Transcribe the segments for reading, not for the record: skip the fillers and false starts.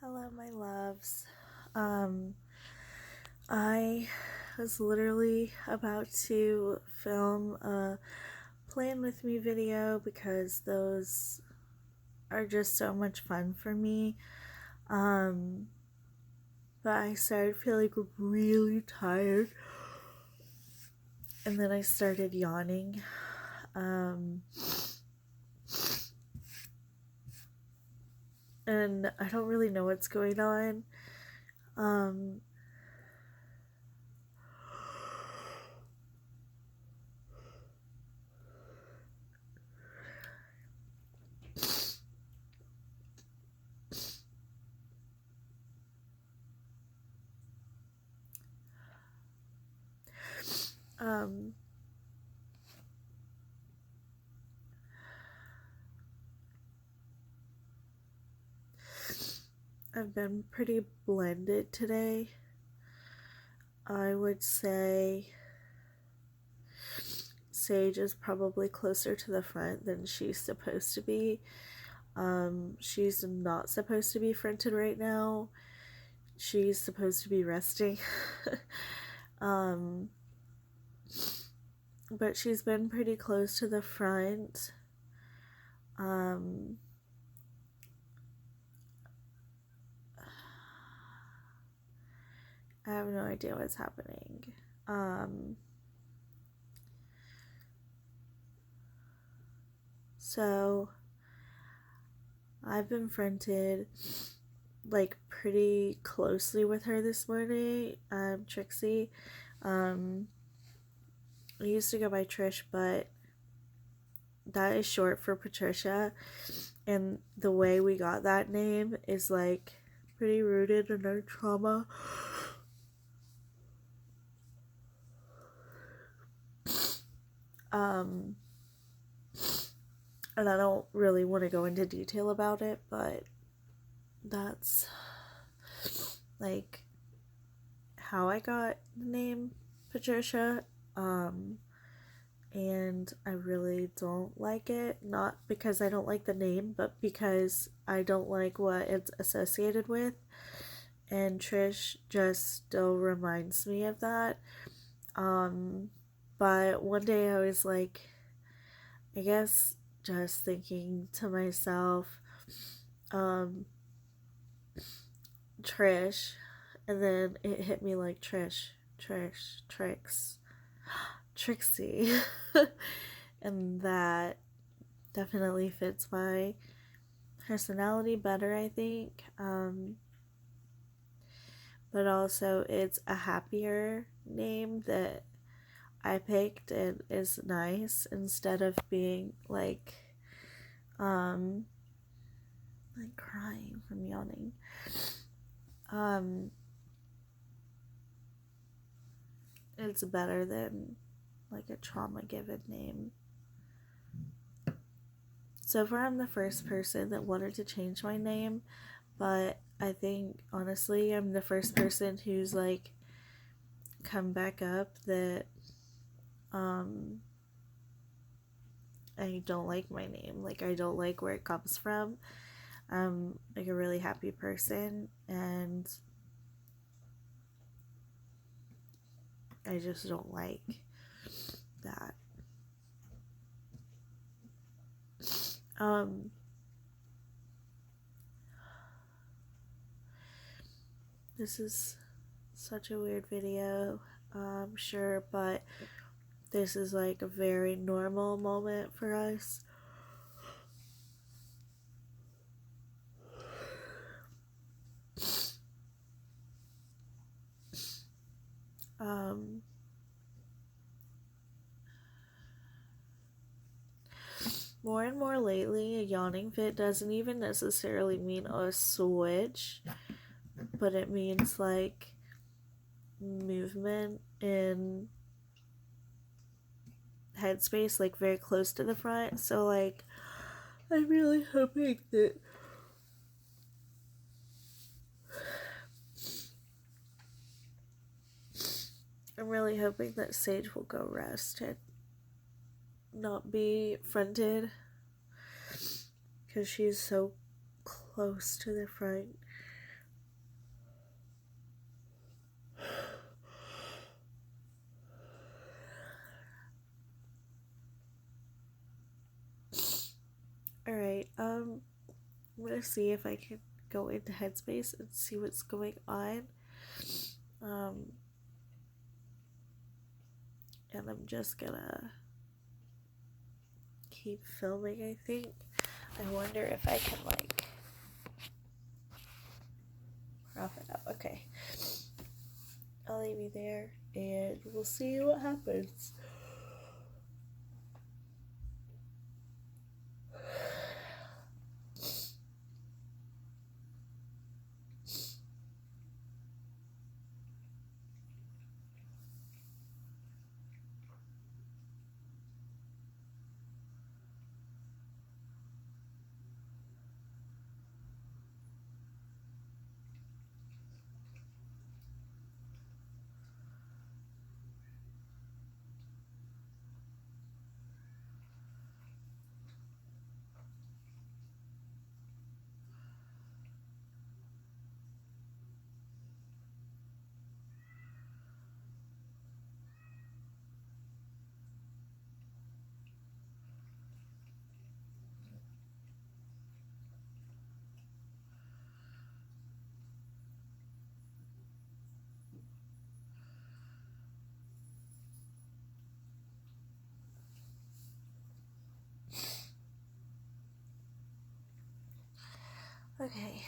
Hello, my loves. Um, I was literally about to film a plan with me video because those are just so much fun for me. Um, but I started feeling really tired and then I started yawning. Um, and I don't really know what's going on. Um, um, I've been pretty blended today. I would say Sage is probably closer to the front than she's supposed to be. She's not supposed to be fronted right now. She's supposed to be resting. um, but she's been pretty close to the front. Um, I have no idea what's happening. So I've been fronted like pretty closely with her this morning. Trixie. I used to go by Trish, but that is short for Patricia, and the way we got that name is like pretty rooted in our trauma. Um, and I don't really want to go into detail about it, but that's like how I got the name Patricia. And I really don't like it. Not because I don't like the name, but because I don't like what it's associated with. And Trish just still reminds me of that. But one day I was like, I guess just thinking to myself, um, Trish, and then it hit me like Trixie. And that definitely fits my personality better, I think. But also, it's a happier name that I picked and is nice instead of being like crying from yawning. It's better than like a trauma given name. So far, I'm the first person that wanted to change my name, but I think honestly, I'm the first person who's like come back up that I don't like my name. Like, I don't like where it comes from. I'm like a really happy person, and I just don't like that. This is such a weird video, I'm sure, but this is like a very normal moment for us. More and more lately, a yawning fit doesn't even necessarily mean a switch, but it means like movement in headspace, like very close to the front. So, like, I'm really hoping that Sage will go rest and not be fronted because she's so close to the front. Alright, I'm gonna see if I can go into Headspace and see what's going on. Um, and I'm just gonna keep filming, I think. I wonder if I can, like, crop it up. Okay. I'll leave you there, and we'll see what happens. Okay.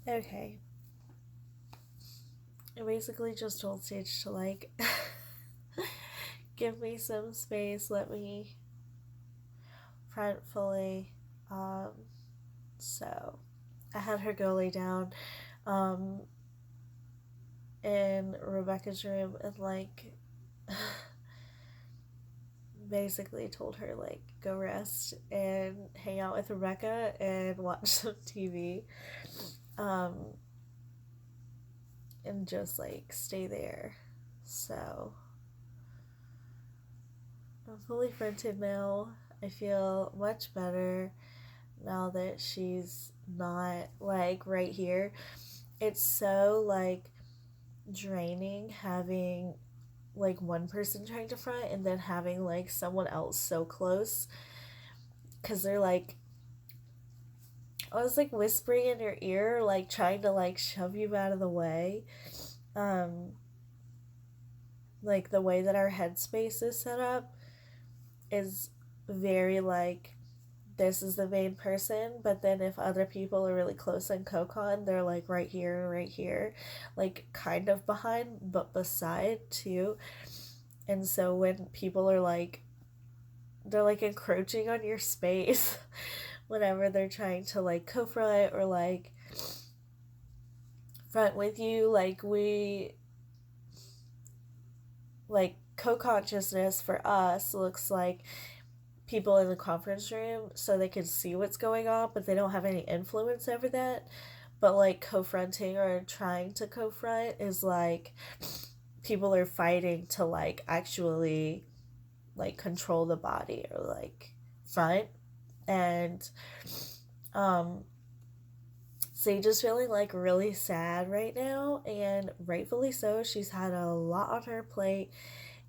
Okay. I basically just told Sage to, like, give me some space, let me front fully. So I had her go lay down um, in Rebecca's room and, like, basically told her, like, go rest and hang out with Rebecca and watch some TV. And just, like, stay there. So I'm fully fronted now. I feel much better now that she's not, like, right here. It's so, like, draining having, like, one person trying to front and then having, like, someone else so close, because they're, like, I was, like, whispering in your ear, like, trying to, like, shove you out of the way. Like, the way that our headspace is set up is very, like, this is the main person, but then if other people are really close in Kokon, they're, like, right here, like, kind of behind, but beside, too. And so when people are, like, they're, like, encroaching on your space whenever they're trying to, like, co-front or, like, front with you, like, co-consciousness for us looks like people in the conference room so they can see what's going on, but they don't have any influence over that. But, like, co-fronting or trying to co-front is, like, people are fighting to, like, actually, like, control the body or, like, front. And Sage is feeling, like, really sad right now, and rightfully so. She's had a lot on her plate,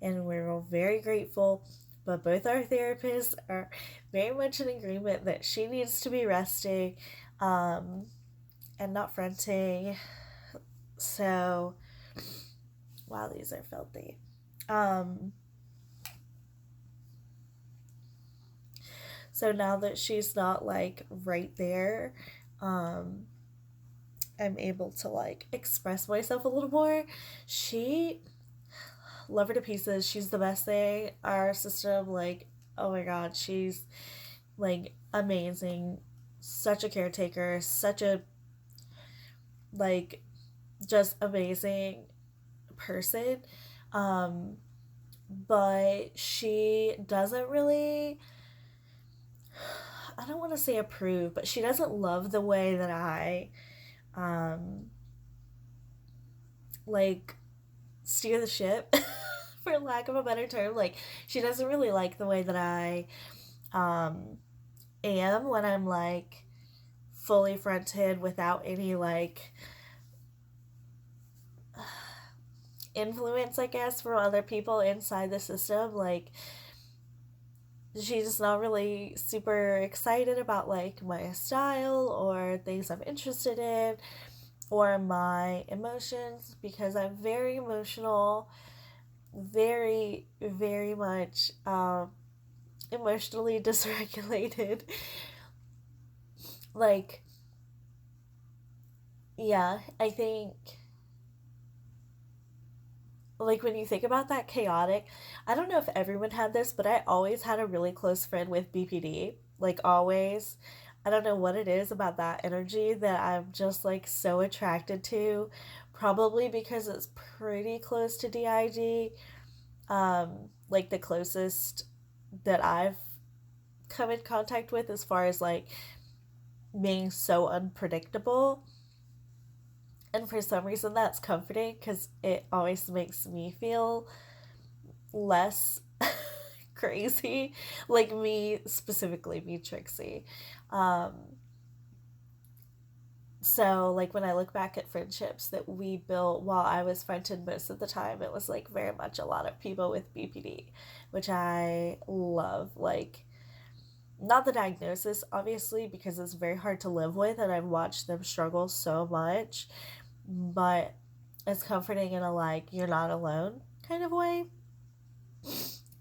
and we're very grateful. But both our therapists are very much in agreement that she needs to be resting and not fronting. So, wow, these are filthy. So now that she's not, like, right there, I'm able to, like, express myself a little more. She, love her to pieces. She's the best thing. Our system, like, oh my god, she's, like, amazing. Such a caretaker. Such a, like, just amazing person. But she doesn't really I don't want to say approve, but she doesn't love the way that I um like steer the ship for lack of a better term. Like she doesn't really like the way that I um am when I'm like fully fronted without any like influence, I guess, from other people inside the system. Like she's just not really super excited about like my style or things I'm interested in or my emotions because I'm very emotional, very, very much emotionally dysregulated. Like, yeah, I think, like, when you think about that chaotic, I don't know if everyone had this, but I always had a really close friend with BPD. Like, always. I don't know what it is about that energy that I'm just like so attracted to. Probably because it's pretty close to DID. Like, the closest that I've come in contact with as far as like being so unpredictable. And for some reason, that's comforting because it always makes me feel less crazy. Like me, specifically, me, Trixie. Um, so, like, when I look back at friendships that we built while I was fronted most of the time, it was like very much a lot of people with BPD, which I love. Like, not the diagnosis, obviously, because it's very hard to live with, and I've watched them struggle so much, but it's comforting in a like, you're not alone kind of way.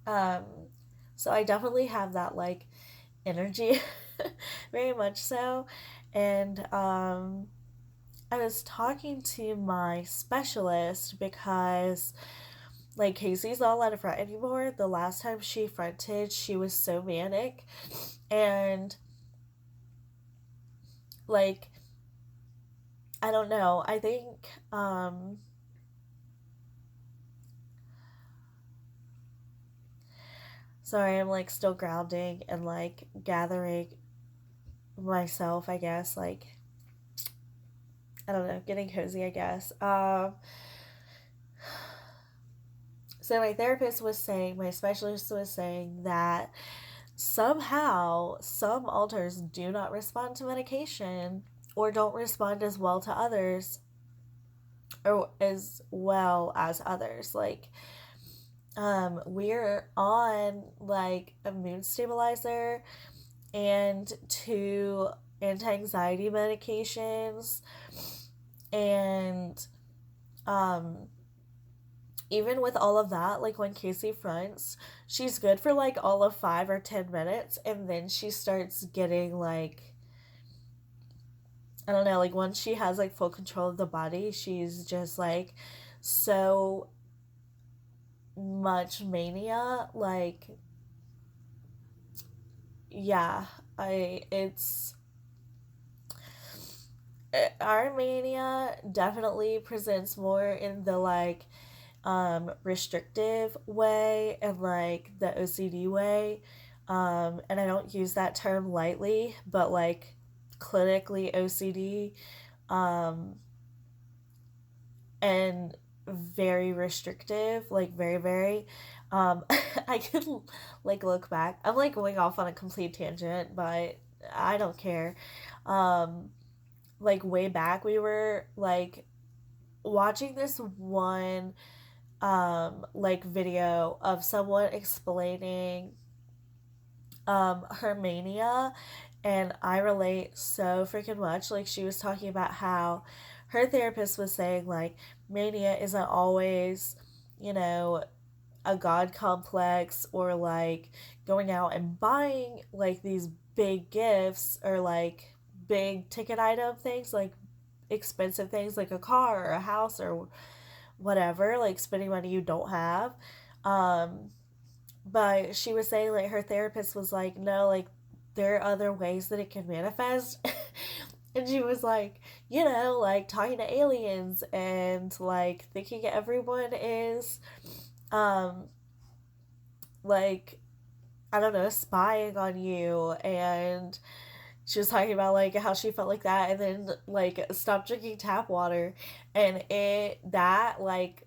Um, so I definitely have that like energy, very much so. And I was talking to my specialist because like Casey's not allowed to front anymore. The last time she fronted, she was so manic. And like, I don't know. I think sorry, I'm like still grounding and like gathering myself, I guess. Like, I don't know, getting cozy, I guess. So my therapist was saying, my specialist was saying that somehow some alters do not respond to medication or don't respond as well to others or as well as others. Like, we're on like a mood stabilizer and two anti-anxiety medications, and um even with all of that, like when Casey fronts, she's good for like all of 5 or 10 minutes, and then she starts getting like, I don't know, like once she has like full control of the body, she's just like so much mania. Like, yeah, I it's our mania definitely presents more in the like restrictive way and like the OCD way. And I don't use that term lightly, but like clinically OCD, um, and very restrictive, like very, very. Um, I can like look back. I'm like going off on a complete tangent, but I don't care. Um, like way back, we were like watching this one like video of someone explaining her mania, and I relate so freaking much. Like she was talking about how her therapist was saying like mania isn't always, you know, a god complex or like going out and buying like these big gifts or like big ticket item things, like expensive things like a car or a house or whatever, like spending money you don't have. Um, but she was saying like her therapist was like, no, like there are other ways that it can manifest. And she was like, you know, like talking to aliens and like thinking everyone is um like I don't know, spying on you. And she was talking about like how she felt like that, and then like stopped drinking tap water. And that like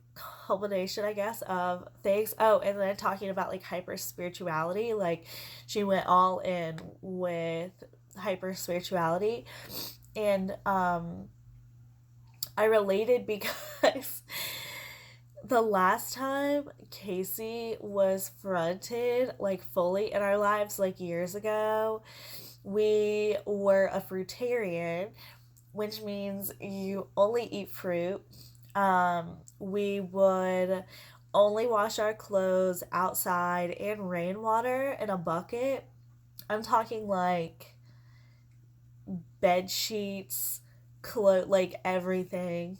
culmination, I guess, of things. Oh, and then talking about like hyper spirituality, like she went all in with hyper spirituality. And I related because the last time Casey was fronted like fully in our lives, like years ago, we were a fruitarian, which means you only eat fruit. We would only wash our clothes outside in rainwater in a bucket. I'm talking like bed sheets, like everything,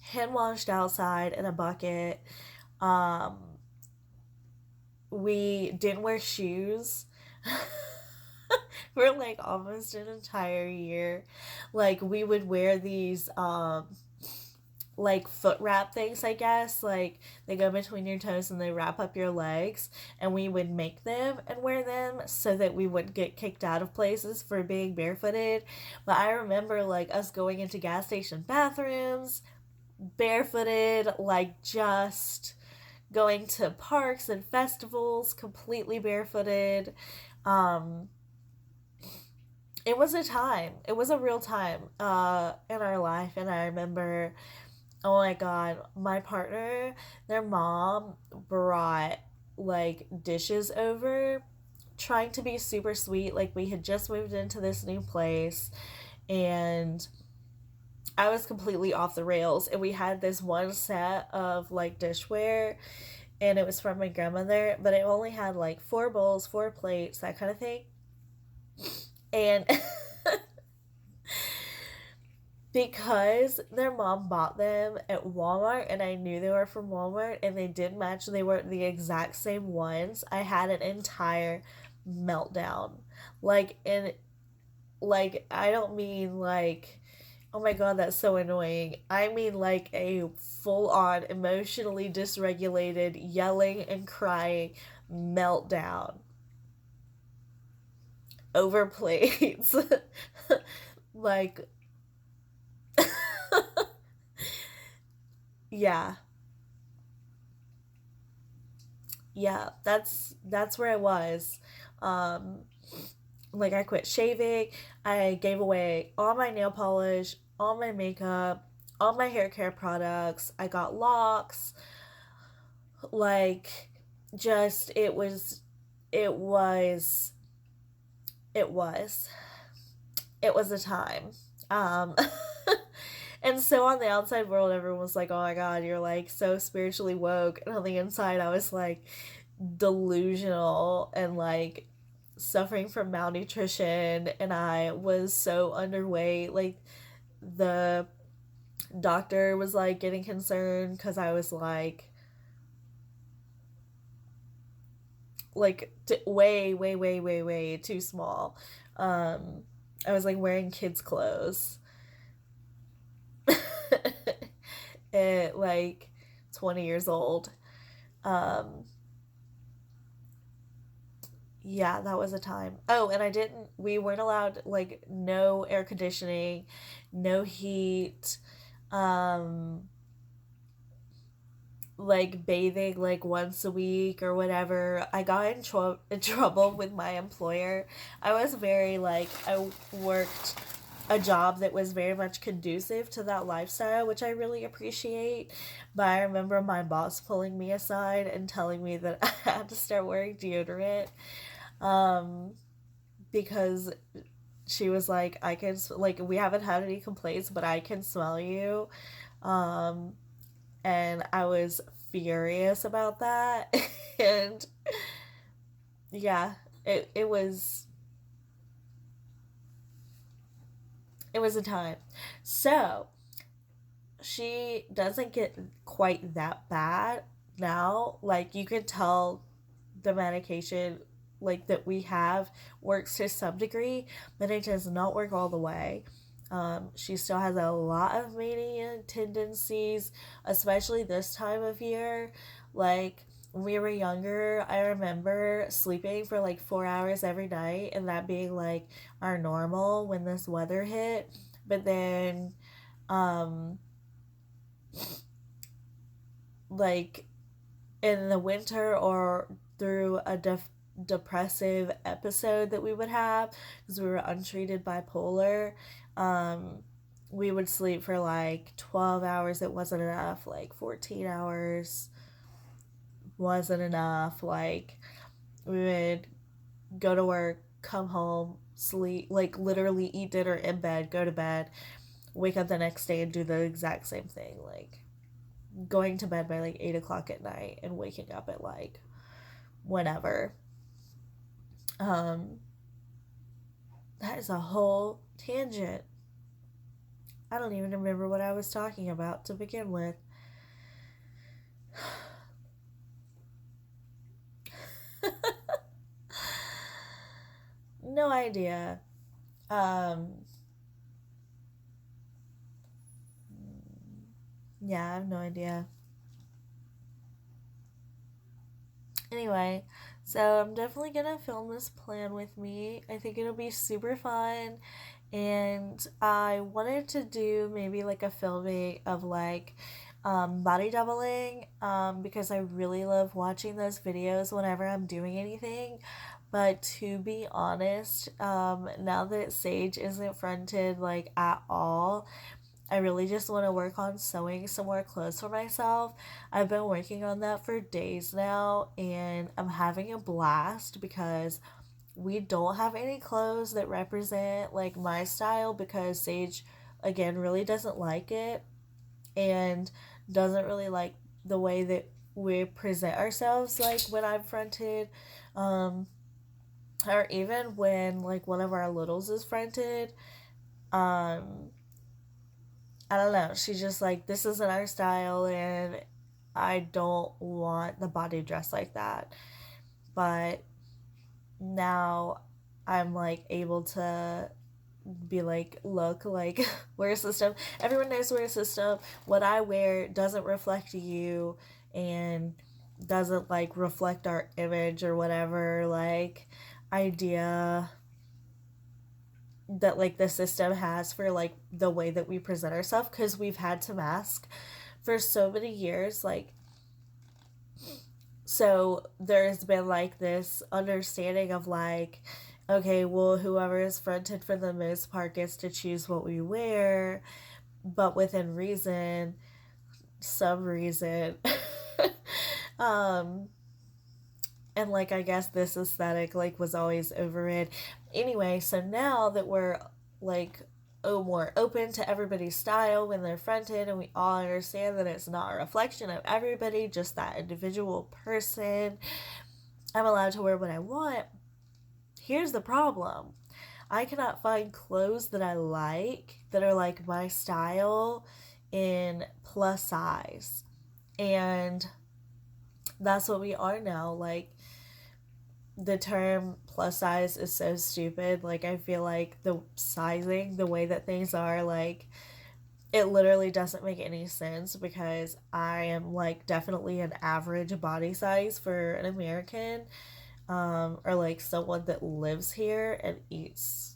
hand washed outside in a bucket. Um, we didn't wear shoes for like almost an entire year. Like we would wear these like foot wrap things, I guess. Like they go between your toes and they wrap up your legs, and we would make them and wear them so that we wouldn't get kicked out of places for being barefooted. But I remember like us going into gas station bathrooms barefooted, like just going to parks and festivals completely barefooted. Um, it was a time. It was a real time in our life, and I remember, oh my god, my partner, their mom brought like dishes over, trying to be super sweet. Like we had just moved into this new place, and I was completely off the rails. And we had this one set of like dishware, and it was from my grandmother, but it only had like four bowls, four plates, that kind of thing. And because their mom bought them at Walmart, and I knew they were from Walmart and they did match, they weren't the exact same ones, I had an entire meltdown. Like, in, like, I don't mean like, oh my god, that's so annoying. I mean like a full on emotionally dysregulated, yelling and crying meltdown over plates. Like, yeah, yeah, that's where I was. Um, like I quit shaving. I gave away all my nail polish, all my makeup, all my hair care products. I got locks. Like, just it was it was it was a time. Um, and so on the outside world, everyone was like, "Oh my god, you're like so spiritually woke," and on the inside, I was like delusional and like suffering from malnutrition, and I was so underweight. Like the doctor was like getting concerned because I was way, way, way, way, way too small. Um, I was like wearing kids' clothes at like 20 years old. Um, yeah, that was a time. Oh, and we weren't allowed, like, no air conditioning, no heat, um, like bathing like once a week or whatever. I got in trouble with my employer. I was very like, I worked a job that was very much conducive to that lifestyle, which I really appreciate. But I remember my boss pulling me aside and telling me that I had to start wearing deodorant, um, because she was like, I can, like, we haven't had any complaints, but I can smell you. Um, and I was furious about that. And yeah, it was a time. So she doesn't get quite that bad now. Like you can tell the medication like that we have works to some degree, but it does not work all the way. She still has a lot of mania tendencies, especially this time of year. Like when we were younger, I remember sleeping for like 4 hours every night and that being like our normal when this weather hit. But then, um, like in the winter or through a depressive episode that we would have because we were untreated bipolar, um, we would sleep for like 12 hours. It wasn't enough. Like 14 hours wasn't enough. Like we would go to work, come home, sleep, like literally eat dinner in bed, go to bed, wake up the next day and do the exact same thing. Like going to bed by like 8 o'clock at night and waking up at like whenever. Um, that is a whole tangent. I don't even remember what I was talking about to begin with. No idea. Um, yeah, I have no idea. Anyway, so I'm definitely gonna film this plan with me. I think it'll be super fun. And I wanted to do maybe like a filming of like body doubling because I really love watching those videos whenever I'm doing anything. But to be honest, now that Sage isn't fronted like at all, I really just want to work on sewing some more clothes for myself. I've been working on that for days now and I'm having a blast because we don't have any clothes that represent like my style because Sage again really doesn't like it and doesn't really like the way that we present ourselves like when I'm fronted, um or even when like one of our littles is fronted. um I don't know. She's just like, this isn't our style, and I don't want the body dress like that. But now I'm like able to be like, look, like, wear a system. Everyone knows wear a system. What I wear doesn't reflect you and doesn't like reflect our image or whatever, like, idea that like the system has for like the way that we present ourselves because we've had to mask for so many years, like, so there's been like this understanding of like, okay, well, whoever is fronted for the most part gets to choose what we wear, but within reason, some reason. um and like I guess this aesthetic like was always overrid. Anyway, so now that we're like, oh, more open to everybody's style when they're fronted and we all understand that it's not a reflection of everybody, just that individual person, I'm allowed to wear what I want. Here's the problem: I cannot find clothes that I like that are like my style in plus size. And that's what we are now. Like, the term plus size is so stupid. Like, I feel like the sizing, the way that things are, like, it literally doesn't make any sense because I am like definitely an average body size for an American, or like someone that lives here and eats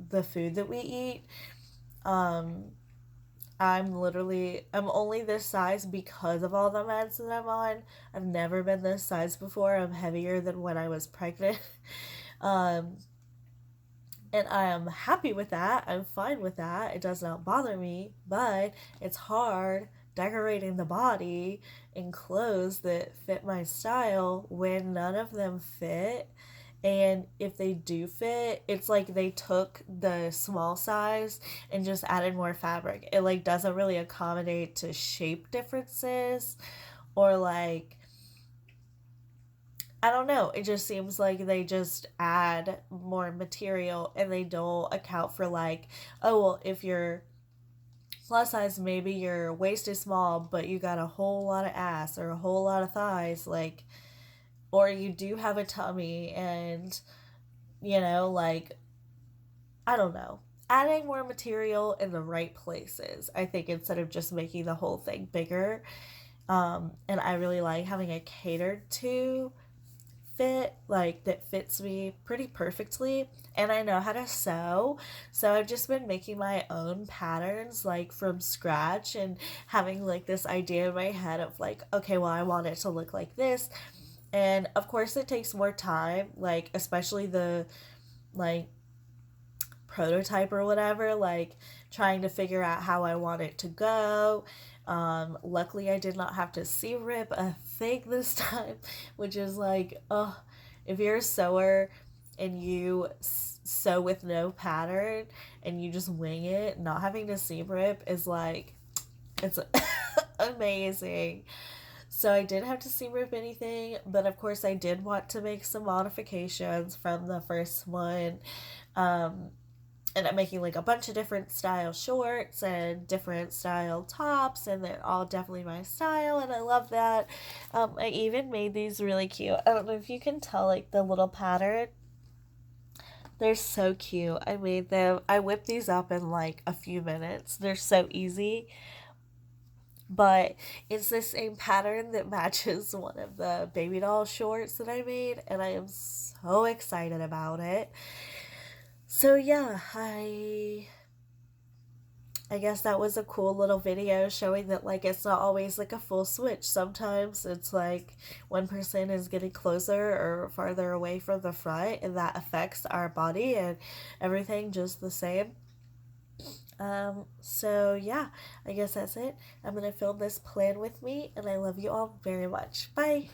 the food that we eat. Um, I'm only this size because of all the meds that I'm on. I've never been this size before. I'm heavier than when I was pregnant. um, and I am happy with that. I'm fine with that. It does not bother me, but it's hard decorating the body in clothes that fit my style when none of them fit. And if they do fit, it's like they took the small size and just added more fabric. It like doesn't really accommodate to shape differences, or like, I don't know. It just seems like they just add more material and they don't account for like, oh, well, if you're plus size, maybe your waist is small, but you got a whole lot of ass or a whole lot of thighs, like, or you do have a tummy and, like, I don't know. Adding more material in the right places, I think, instead of just making the whole thing bigger. And I really like having a catered to fit, like that fits me pretty perfectly. And I know how to sew, so I've just been making my own patterns like from scratch, and having like this idea in my head of like, okay, well, I want it to look like this. And of course it takes more time, like especially the like prototype or whatever, like trying to figure out how I want it to go. Luckily, I did not have to seam rip a thing this time, which is like, oh, if you're a sewer and you sew with no pattern and you just wing it, not having to seam rip is like, it's amazing. So I did have to seam rip anything, but of course I did want to make some modifications from the first one. Um, and I'm making like a bunch of different style shorts and different style tops, and they're all definitely my style, and I love that. I even made these really cute. I don't know if you can tell, like the little pattern. They're so cute. I made them. I whipped these up in like a few minutes. They're so easy, but it's the same pattern that matches one of the baby doll shorts that I made, and I am so excited about it. So yeah, I guess that was a cool little video showing that like it's not always like a full switch. Sometimes it's like one person is getting closer or farther away from the front, and that affects our body and everything just the same. So yeah, I guess that's it. I'm gonna film this plan with me, and I love you all very much. Bye.